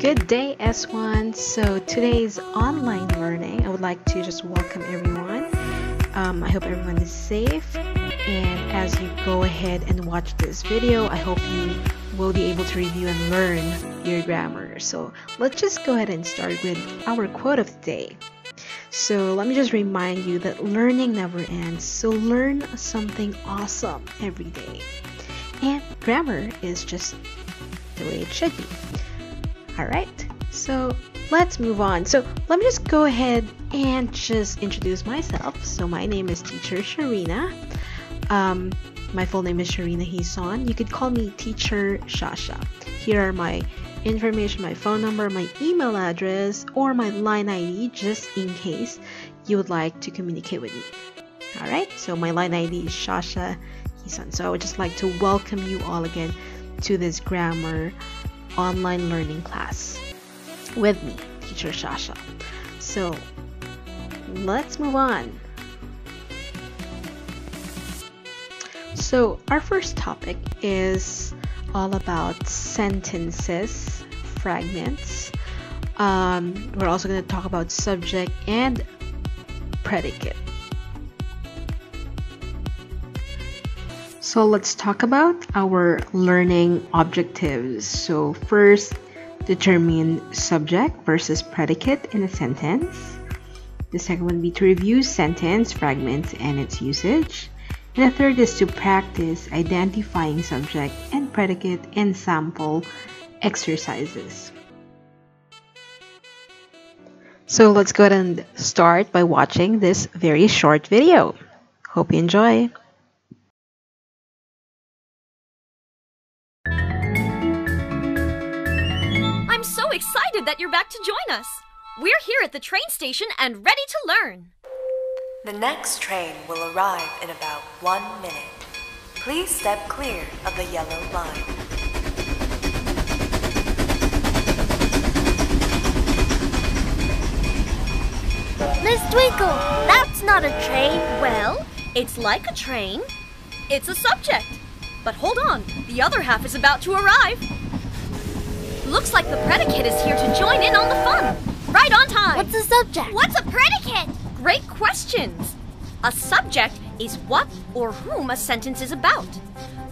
Good day, S1. So today's online learning, I would like to just welcome everyone. I hope everyone is safe, and as you go ahead and watch this video, I hope you will be able to review and learn your grammar. So let's just go ahead and start with our quote of the day. So let me just remind you that learning never ends, so learn something awesome every day. And grammar is just the way it should be. Alright, so let's move on. So let me just go ahead and just introduce myself. So my name is Teacher Sharina. My full name is Sharina Hison. You could call me Teacher Shasha. Here are my information, my phone number, my email address, or my line ID, just in case you would like to communicate with me. Alright, so my line ID is Shasha Hison. So I would just like to welcome you all again to this grammar online learning class with me, Teacher Shasha. So let's move on. So our first topic is all about sentences, fragments. We're also going to talk about subject and predicate. So let's talk about our learning objectives. So first, determine subject versus predicate in a sentence. The second one would be to review sentence, fragments, and its usage. And the third is to practice identifying subject and predicate in sample exercises. So let's go ahead and start by watching this very short video. Hope you enjoy. I'm so excited that you're back to join us. We're here at the train station and ready to learn. The next train will arrive in about 1 minute. Please step clear of the yellow line. Miss Twinkle, that's not a train. Well, it's like a train. It's a subject. But hold on, the other half is about to arrive. Looks like the predicate is here to join in on the fun. Right on time. What's a subject? What's a predicate? Great questions. A subject is what or whom a sentence is about.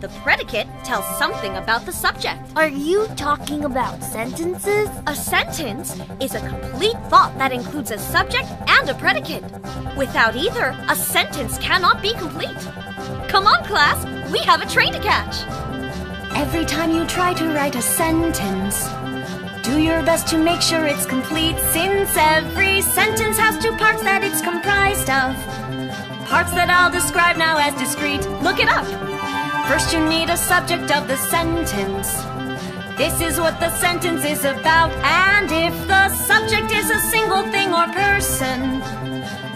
The predicate tells something about the subject. Are you talking about sentences? A sentence is a complete thought that includes a subject and a predicate. Without either, a sentence cannot be complete. Come on, class, we have a train to catch. Every time you try to write a sentence, do your best to make sure it's complete, since every sentence has two parts that it's comprised of. Parts that I'll describe now as discrete. Look it up. First, you need a subject of the sentence. This is what the sentence is about, and if the subject is a single thing or person,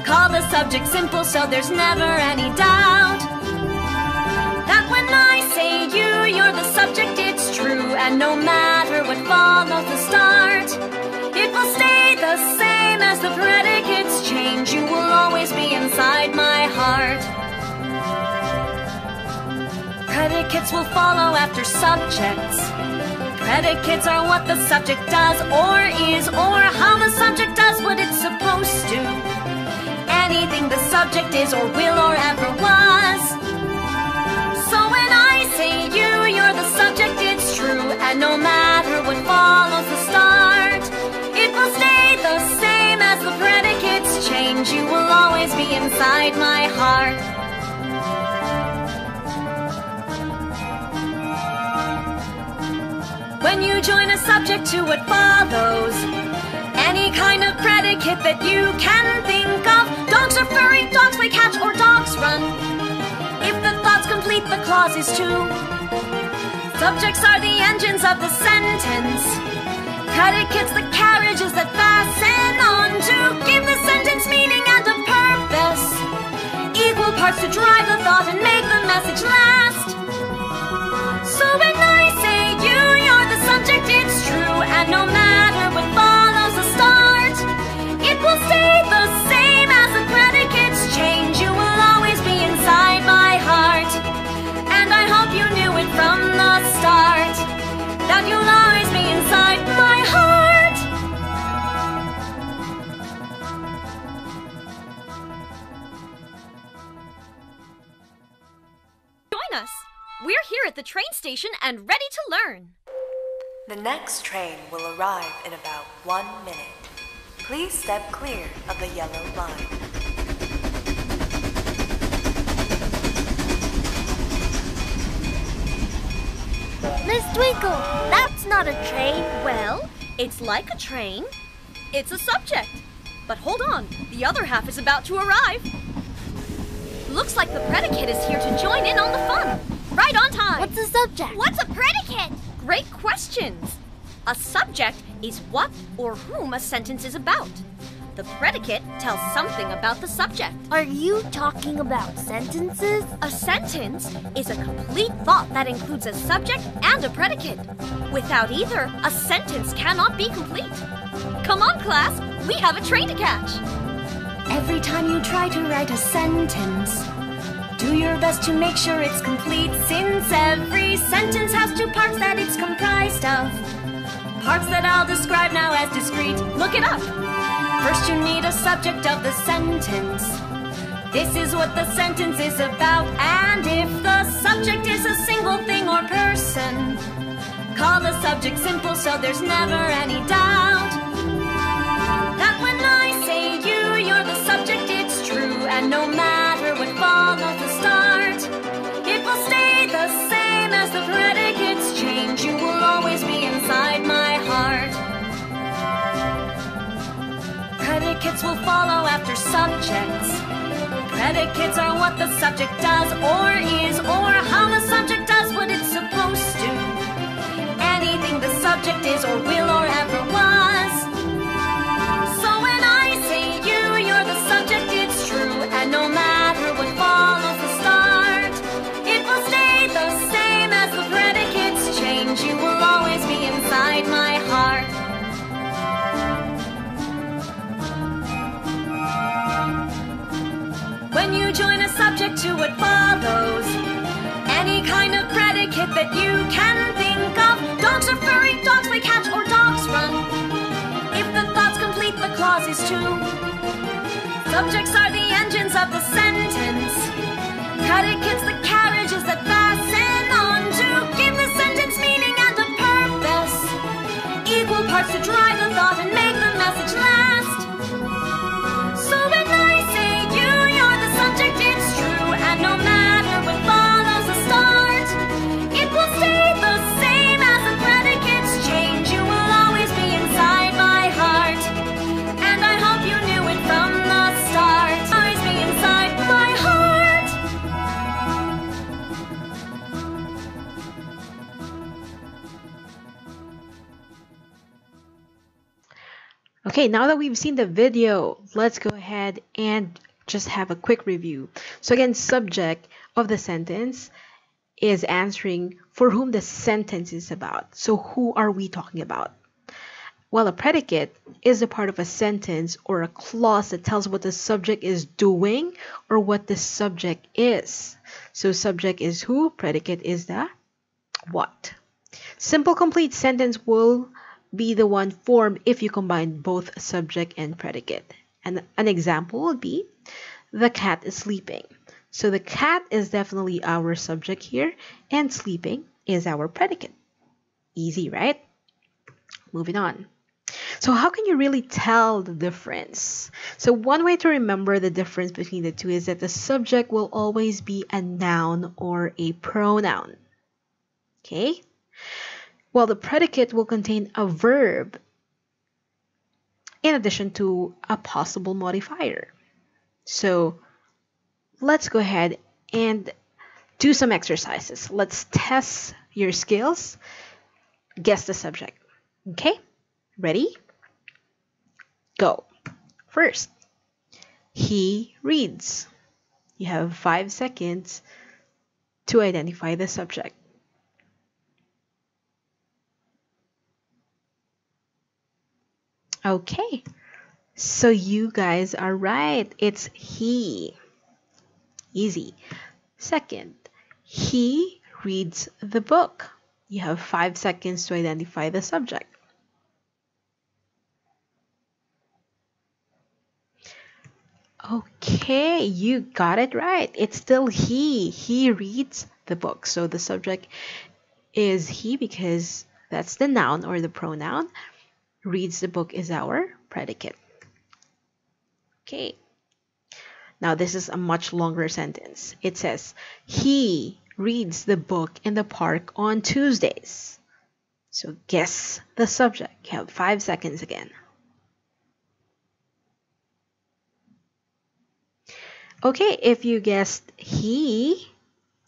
call the subject simple so there's never any doubt that when I say you, you're the subject, it's true. And no matter what follows the start, it will stay the same as the predicates change. You will always be inside my heart. Predicates will follow after subjects. Predicates are what the subject does or is, or how the subject does what it's supposed to. Anything the subject is or will or ever was. So when I say you, you're the subject, it's true. And no matter what follows the start, it will stay the same as the predicates change. You will always be inside my heart. When you join a subject to what follows, any kind of predicate that you can think of. Dogs are furry, dogs play catch, or dogs run. If the thought's complete, the clause is too. Subjects are the engines of the sentence. Predicates the carriages that fasten on to give the sentence meaning and a purpose. Equal parts to drive the thought and make the message last. So when I say you, you're the subject, it's true. And no matter what follows the start, it will stay the same as the predicates change. You will always be inside my heart. And I hope you knew it from the start, that you'll always be inside my heart. station and ready to learn. The next train will arrive in about 1 minute. Please step clear of the yellow line. Miss Twinkle, that's not a train. Well, it's like a train. It's a subject. But hold on, the other half is about to arrive. Looks like the predicate is here to join in on the fun. Right on time. What's the subject? What's a predicate? Great questions. A subject is what or whom a sentence is about. The predicate tells something about the subject. Are you talking about sentences? A sentence is a complete thought that includes a subject and a predicate. Without either, a sentence cannot be complete. Come on, class, we have a train to catch. Every time you try to write a sentence, do your best to make sure it's complete, since every sentence has two parts that it's comprised of. Parts that I'll describe now as discrete. Look it up. First, you need a subject of the sentence. This is what the sentence is about, and if the subject is a single thing or person, call the subject simple so there's never any doubt that when I say you, you're the subject, it's true. And no matter what follows the start, it will stay the same as the predicates change. You will always be inside my heart. Predicates will follow after subjects. Predicates are what the subject does or is, or how the subject does what it's supposed to. Anything the subject is or will or ever was. So when I say you, you're the subject, it's true. And no matter what follows the start, it will stay the same as the predicates change. You will always be inside my heart. When you join a subject to what follows, any kind of predicate that you can think of. Dogs are furry, dogs play catch, or dogs run. If the thought's complete, the clause is true. Subjects are the engines of the sentence. Predicates the carriages that fasten on to give the sentence meaning and a purpose. Equal parts to drive the thought and make the message last. So when I say you, you're the subject, it's true. And no matter what follows the start, it will stay the same as the predicates change. You will always be inside my heart, and I hope you knew it from the start. Always be inside my heart. Okay, now that we've seen the video, let's go ahead and just have a quick review. So again, subject of the sentence is answering for whom the sentence is about. So who are we talking about? Well, a predicate is a part of a sentence or a clause that tells what the subject is doing or what the subject is. So subject is who, predicate is the what. Simple complete sentence will be the one formed if you combine both subject and predicate. And an example would be, the cat is sleeping. So the cat is definitely our subject here, and sleeping is our predicate. Easy, right? Moving on. So how can you really tell the difference? So one way to remember the difference between the two is that the subject will always be a noun or a pronoun. Okay? Well, the predicate will contain a verb in addition to a possible modifier. So let's go ahead and do some exercises. Let's test your skills. Guess the subject. Okay? Ready? Go. First, he reads. You have 5 seconds to identify the subject. Okay, so you guys are right. It's he. Easy. Second, he reads the book. You have 5 seconds to identify the subject. Okay, you got it right. It's still he. He reads the book. So the subject is he because that's the noun or the pronoun. Reads the book is our predicate. Okay. Now this is a much longer sentence. It says, he reads the book in the park on Tuesdays. So guess the subject. You have 5 seconds again. Okay, if you guessed he,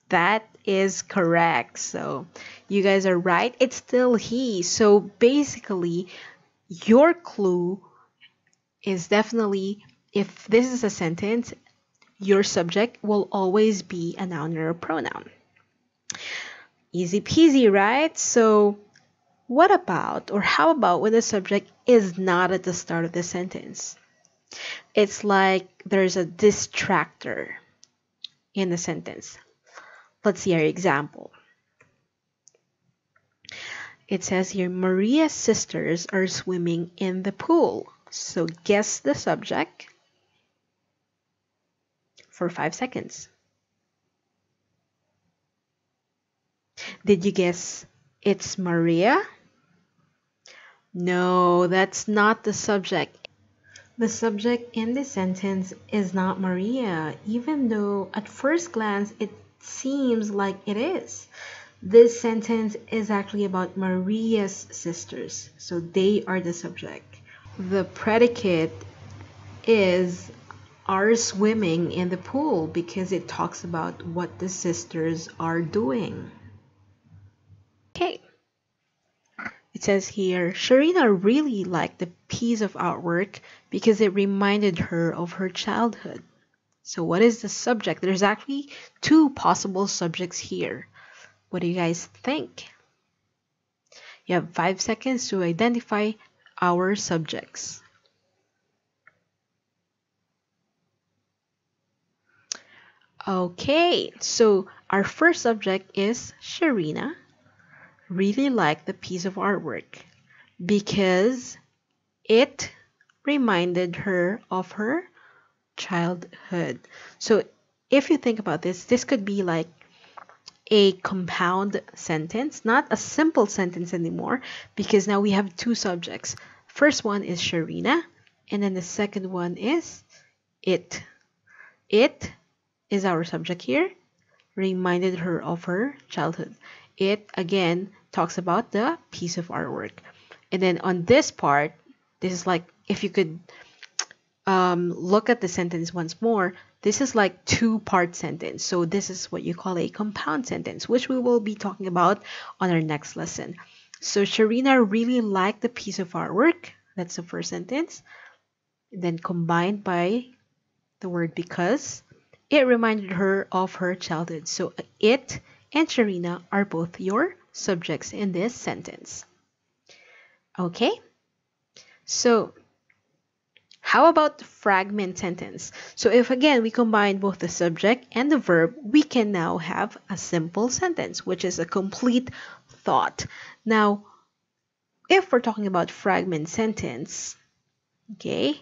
that is correct. So you guys are right. It's still he. So basically, your clue is definitely, if this is a sentence, your subject will always be a noun or a pronoun. Easy peasy, right? So what about, or how about when the subject is not at the start of the sentence? It's like there's a distractor in the sentence. Let's see our example. It says here, Maria's sisters are swimming in the pool. So guess the subject for 5 seconds. Did you guess it's Maria? No, that's not the subject. The subject in this sentence is not Maria, even though at first glance it seems like it is. This sentence is actually about Maria's sisters, so they are the subject. The predicate is are swimming in the pool because it talks about what the sisters are doing. Okay. It says here, Sharina really liked the piece of artwork because it reminded her of her childhood. So what is the subject? There's actually 2 possible subjects here. What do you guys think? You have 5 seconds to identify our subjects. Okay, so our first subject is Sharina really liked the piece of artwork because it reminded her of her childhood. So if you think about this, this could be like a compound sentence, not a simple sentence anymore, because now we have 2 subjects. First one is Sharina, and then the second one is it. It is our subject here, reminded her of her childhood. It again talks about the piece of artwork. And then on this part, this is like, if you could look at the sentence once more, this is like 2-part sentence. So this is what you call a compound sentence, which we will be talking about on our next lesson. So Sharina really liked the piece of artwork. That's the first sentence. And then combined by the word because, it reminded her of her childhood. So it and Sharina are both your subjects in this sentence. Okay? So how about the fragment sentence? So if again we combine both the subject and the verb, we can now have a simple sentence, which is a complete thought. Now, if we're talking about fragment sentence, okay,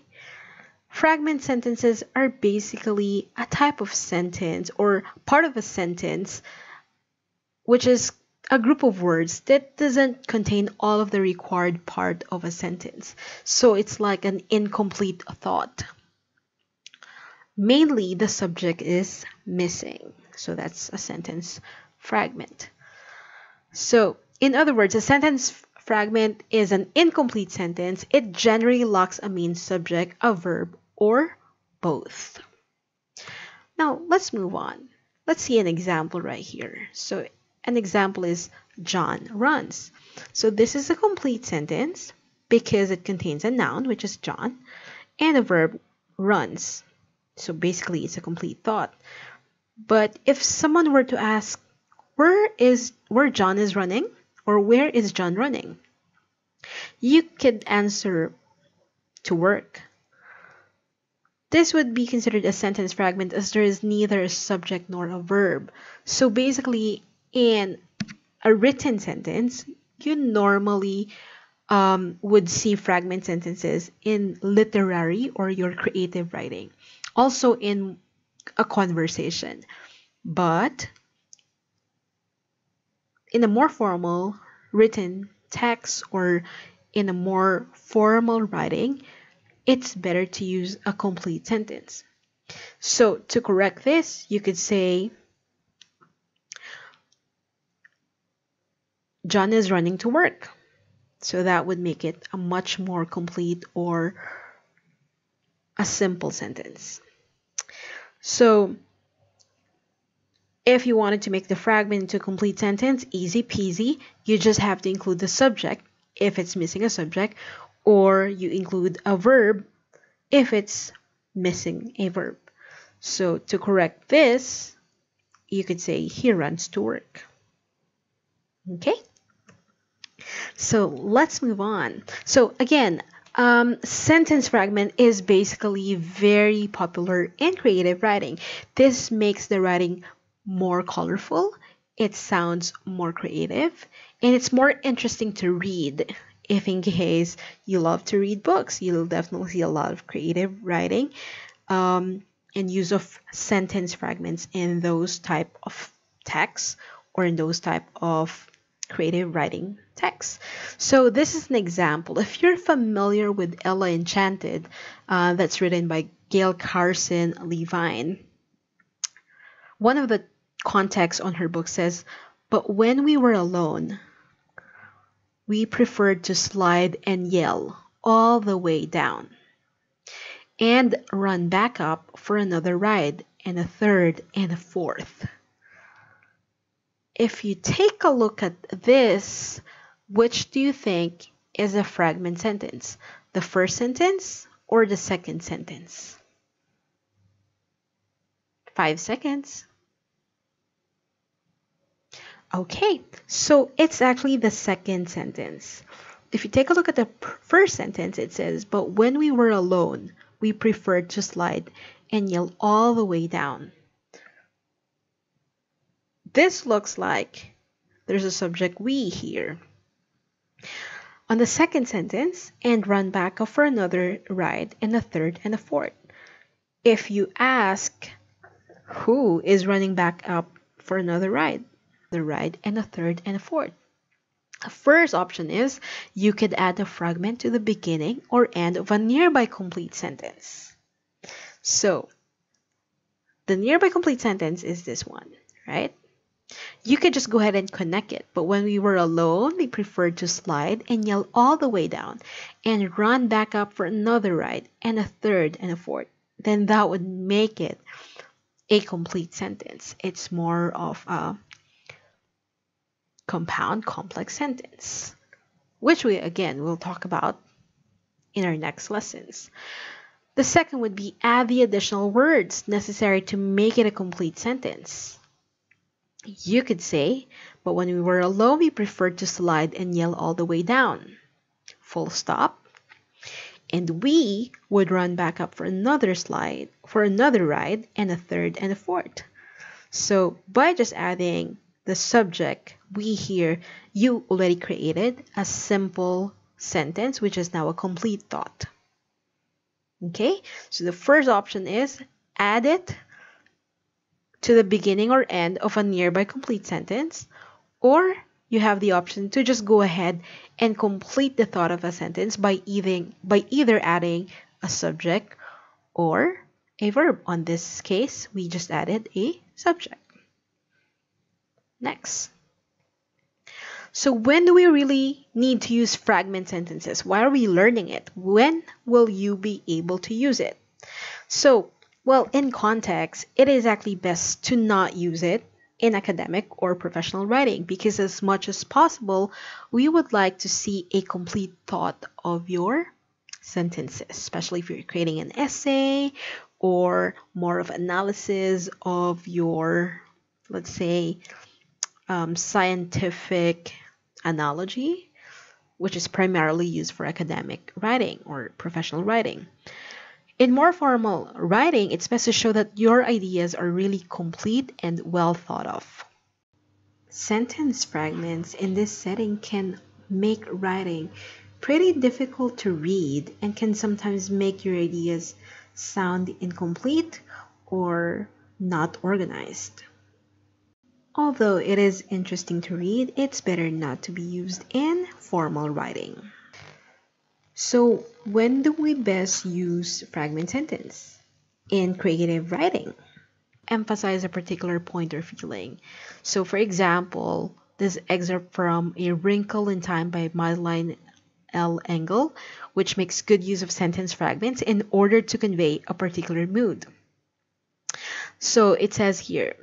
fragment sentences are basically a type of sentence or part of a sentence, which is a group of words that doesn't contain all of the required part of a sentence. So it's like an incomplete thought. Mainly the subject is missing. So that's a sentence fragment. So in other words, a sentence fragment is an incomplete sentence. It generally lacks a main subject, a verb, or both. Now let's move on. Let's see an example right here. So an example is John runs. So this is a complete sentence because it contains a noun, which is John, and a verb, runs. So basically it's a complete thought. But if someone were to ask, where John is running, or where is John running? You could answer to work. This would be considered a sentence fragment as there is neither a subject nor a verb. So basically, in a written sentence, you normally would see fragment sentences in literary or your creative writing. Also in a conversation. But in a more formal written text or in a more formal writing, it's better to use a complete sentence. So to correct this, you could say, John is running to work. So that would make it a much more complete or a simple sentence. So if you wanted to make the fragment into a complete sentence, easy peasy, you just have to include the subject if it's missing a subject, or you include a verb if it's missing a verb. So to correct this, you could say he runs to work. Okay? So let's move on. So again, sentence fragment is basically very popular in creative writing. This makes the writing more colorful, it sounds more creative, and it's more interesting to read. If in case you love to read books, you'll definitely see a lot of creative writing and use of sentence fragments in those type of texts or in those type of creative writing texts. So this is an example. If you're familiar with Ella Enchanted, that's written by Gail Carson Levine, one of the contexts on her book says, "But when we were alone, we preferred to slide and yell all the way down and run back up for another ride and a third and a fourth." If you take a look at this, which do you think is a fragment sentence? The first sentence or the second sentence? 5 seconds. Okay, so it's actually the second sentence. If you take a look at the first sentence, it says, "But when we were alone, we preferred to slide and yell all the way down." This looks like there's a subject we here. On the second sentence, "and run back up for another ride and a third and a fourth." If you ask, who is running back up for another ride? The ride and a third and a fourth. The first option is you could add a fragment to the beginning or end of a nearby complete sentence. So the nearby complete sentence is this one, right? You could just go ahead and connect it. "But when we were alone, we preferred to slide and yell all the way down and run back up for another ride and a third and a fourth." Then that would make it a complete sentence. It's more of a compound complex sentence, which we again will talk about in our next lessons. The second would be add the additional words necessary to make it a complete sentence. You could say, "But when we were alone, we preferred to slide and yell all the way down. Full stop. And we would run back up for another slide, for another ride, and a third and a fourth." So by just adding the subject, we here, you already created a simple sentence, which is now a complete thought. Okay, so the first option is add it to the beginning or end of a nearby complete sentence, or you have the option to just go ahead and complete the thought of a sentence by either adding a subject or a verb. On this case, we just added a subject. Next. So when do we really need to use fragment sentences? Why are we learning it? When will you be able to use it? So, well, in context, it is actually best to not use it in academic or professional writing, because as much as possible, we would like to see a complete thought of your sentences, especially if you're creating an essay or more of analysis of your, let's say, scientific analogy, which is primarily used for academic writing or professional writing. In more formal writing, it's best to show that your ideas are really complete and well thought of. Sentence fragments in this setting can make writing pretty difficult to read and can sometimes make your ideas sound incomplete or not organized. Although it is interesting to read, it's better not to be used in formal writing. So, when do we best use fragment sentence? In creative writing. Emphasize a particular point or feeling. So, for example, this excerpt from A Wrinkle in Time by Madeleine L. Engel, which makes good use of sentence fragments in order to convey a particular mood. So, it says here,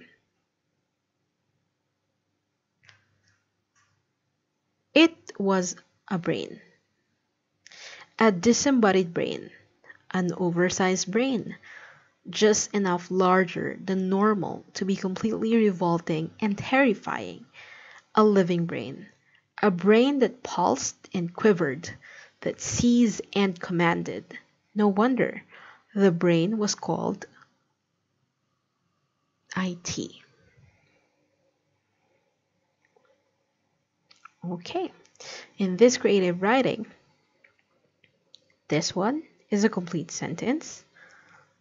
it was a brain. A disembodied brain, an oversized brain, just enough larger than normal to be completely revolting and terrifying. A living brain, a brain that pulsed and quivered, that seized and commanded. No wonder the brain was called IT. Okay, in this creative writing, this one is a complete sentence.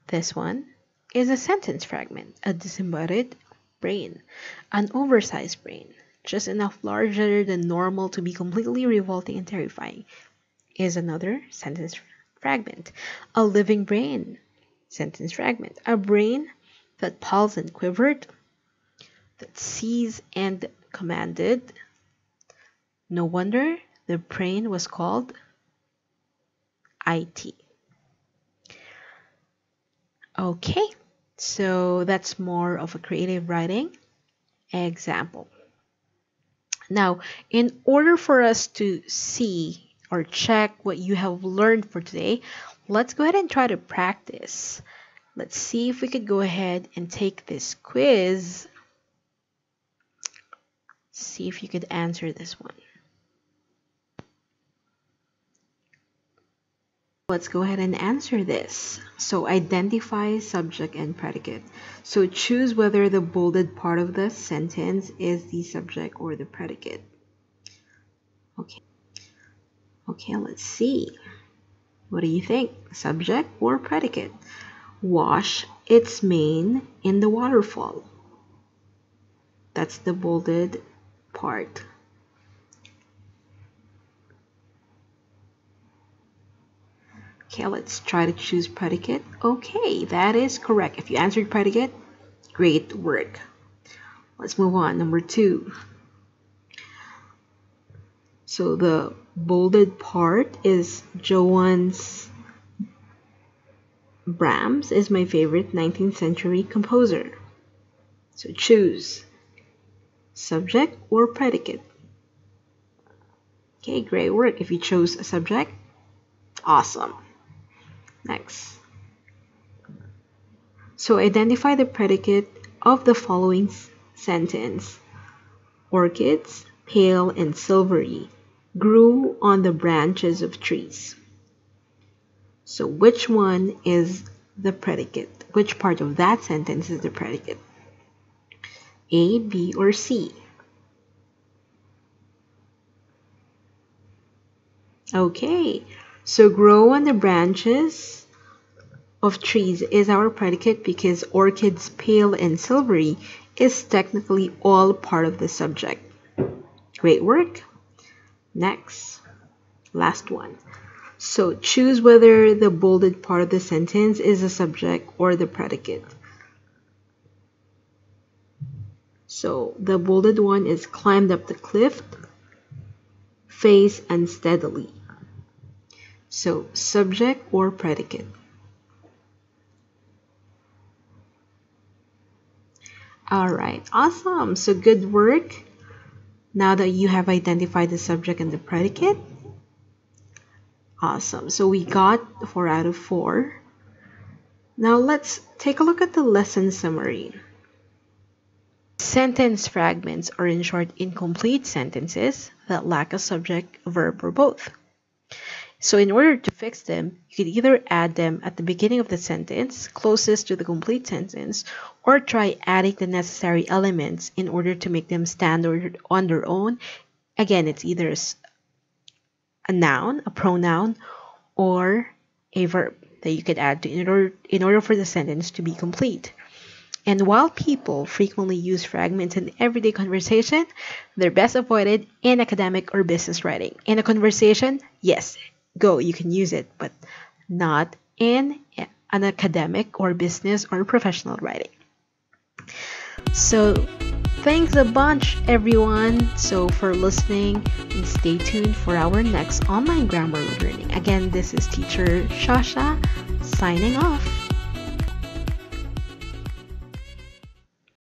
This one is a sentence fragment. A disembodied brain, an oversized brain, just enough larger than normal to be completely revolting and terrifying, is another sentence fragment. A living brain, sentence fragment. A brain that pulsed and quivered, that seized and commanded. No wonder the brain was called IT. Okay, so that's more of a creative writing example. Now, in order for us to see or check what you have learned for today, let's go ahead and try to practice. Let's see if we could go ahead and take this quiz. See if you could answer this one. Let's go ahead and answer this. So identify subject and predicate. So choose whether the bolded part of the sentence is the subject or the predicate. Okay, let's see. What do you think? Subject or predicate? Wash its mane in the waterfall. That's the bolded part. Okay, let's try to choose predicate. Okay, that is correct. If you answered predicate, great work. Let's move on. Number 2. So the bolded part is Johannes Brahms is my favorite 19th century composer. So choose subject or predicate. Okay, great work. If you chose a subject, awesome. Next. So identify the predicate of the following sentence. Orchids, pale and silvery, grew on the branches of trees. So which one is the predicate? Which part of that sentence is the predicate? A, B, or C? Okay, so grow on the branches of trees is our predicate because orchids pale and silvery is technically all part of the subject. Great work. Next, last one. So choose whether the bolded part of the sentence is the subject or the predicate. So the bolded one is climbed up the cliff, face unsteadily. So subject or predicate. Alright, awesome. So good work. Now that you have identified the subject and the predicate. Awesome. So we got 4 out of 4. Now let's take a look at the lesson summary. Sentence fragments are in short incomplete sentences that lack a subject, verb, or both. So in order to fix them, you could either add them at the beginning of the sentence, closest to the complete sentence, or try adding the necessary elements in order to make them stand on their own. Again, it's either a noun, a pronoun, or a verb that you could add to in order for the sentence to be complete. And while people frequently use fragments in everyday conversation, they're best avoided in academic or business writing. In a conversation, yes, go, you can use it, but not in an academic or business or professional writing. So thanks a bunch, everyone, for listening, and stay tuned for our next online grammar learning. Again, this is Teacher Shasha signing off.